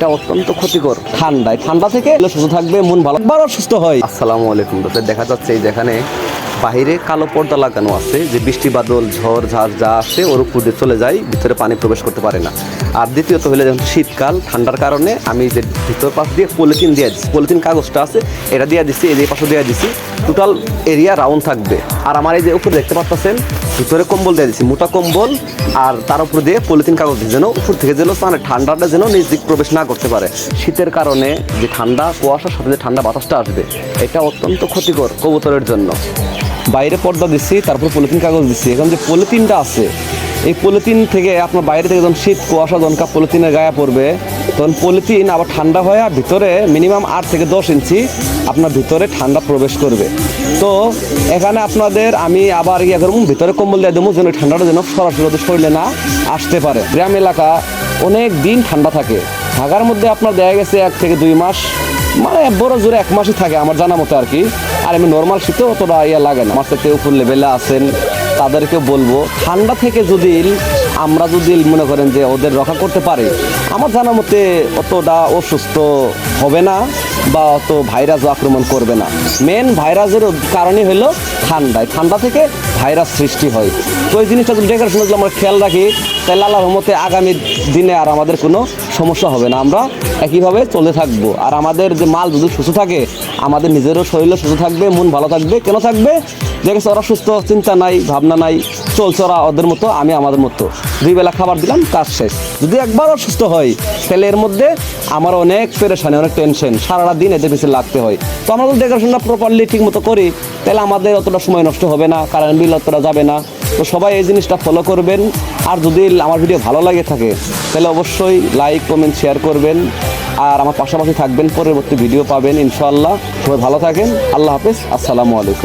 এটা অত্যন্ত ক্ষতিকর। ঠান্ডা থেকে সুস্থ থাকবে, মন ভালো সুস্থ হয়। আসসালামু আলাইকুম। দেখা যাচ্ছে এই যেখানে বাহিরে কালো পর্দা লাগানো আছে, যে বৃষ্টি বাদল ঝড় ঝাড় যা আসে ওর উপর দিয়ে চলে যায়, ভিতরে পানি প্রবেশ করতে পারে না। আর দ্বিতীয়ত হলে যখন শীতকাল, ঠান্ডার কারণে আমি যে ভিতর পাশ দিয়ে পলিথিন দিয়ে দিচ্ছি, পলিথিন কাগজটা আছে এটা দিয়ে দিচ্ছি, এই যে পাশে দিয়ে দিচ্ছি, টোটাল এরিয়া রাউন্ড থাকবে। আর আমার এই যে উপরে দেখতে পাচ্ছেন ভিতরে কম্বল দিয়ে দিচ্ছি, মোটা কম্বল, আর তার উপর দিয়ে পলিথিন কাগজ যেন উপর থেকে যেন ঠান্ডাটা যেন নিজ দিক প্রবেশ না করতে পারে। শীতের কারণে যে ঠান্ডা কুয়াশার সাথে যে ঠান্ডা বাতাসটা আসবে, এটা অত্যন্ত ক্ষতিকর কবুতরের জন্য। বাইরে পর্দা দিচ্ছি, তারপর পলিথিন কাগজ দিচ্ছি। এখন যে পলিথিনটা আছে, এই পলিথিন থেকে আপনার বাইরে থেকে যখন শীত কুয়াশা যখন পলিথিনের গায়ে পড়বে, তখন পলিথিন আবার ঠান্ডা হয়ে ভিতরে মিনিমাম 8 থেকে 10 ইঞ্চি আপনার ভিতরে ঠান্ডা প্রবেশ করবে। তো এখানে আপনাদের আমি আবার ইয়ে করবো, ভিতরে কম্বল দিয়ে দেবো যেন ঠান্ডাটা যেন সরাসরি শরীরে না আসতে পারে। গ্রাম এলাকা অনেক দিন ঠান্ডা থাকে, ঢাকার মধ্যে আপনার দেখা গেছে 1 থেকে 2 মাস, মানে বড় জোরে 1 মাসই থাকে আমার জানা মতো আর কি। আর এমনি নর্মাল শীতেও অতটা লাগে না। আমার সাথে উপর লেভেলে আছেন তাদেরকে বলবো, ঠান্ডা থেকে যদি আমরা মনে করেন যে ওদের রক্ষা করতে পারি, আমার জানা মতে অতটা অসুস্থ হবে না বা অত ভাইরাস আক্রমণ করবে না। মেন ভাইরাসের কারণই হলো ঠান্ডা থেকে ভাইরাস সৃষ্টি হয়। তো এই জিনিসটা যদি ডেকোরেশন যদি আমরা খেয়াল রাখি, তাহলে আল্লাহর রহমতে আগামী দিনে আর আমাদের কোনো সমস্যা হবে না, আমরা একইভাবে চলতে থাকবো। আর আমাদের যে মাল যদি সুস্থ থাকে, আমাদের নিজেরও শরীরও সুস্থ থাকবে, মন ভালো থাকবে। কেন থাকবে? দেখেছে ওরা সুস্থ, চিন্তা নাই, ভাবনা নাই, চলছে ওরা ওদের মতো, আমি আমাদের মতো। 2 বেলা খাবার দিলাম, কাজ শেষ। যদি একবারও সুস্থ হয়, তাহলে এর মধ্যে আমার অনেক পেরেশানি, অনেক টেনশন, সারাটা দিন এদের পিছিয়ে লাগতে হয়। তো আমরা যদি ডেকোরেশনটা প্রপারলি ঠিক মতো করি, তাহলে আমাদের অতটা সময় নষ্ট হবে না, কারেন্ট বিল অতটা যাবে না। তো সবাই এই জিনিসটা ফলো করবেন। আর যদি আমার ভিডিও ভালো লাগে থাকে, তাহলে অবশ্যই লাইক, কমেন্ট, শেয়ার করবেন। আর আমার পাশাপাশি থাকবেন, পরবর্তী ভিডিও পাবেন ইনশাআল্লাহ। সবাই ভালো থাকেন, আল্লাহ হাফেজ, আসসালামু আলাইকুম।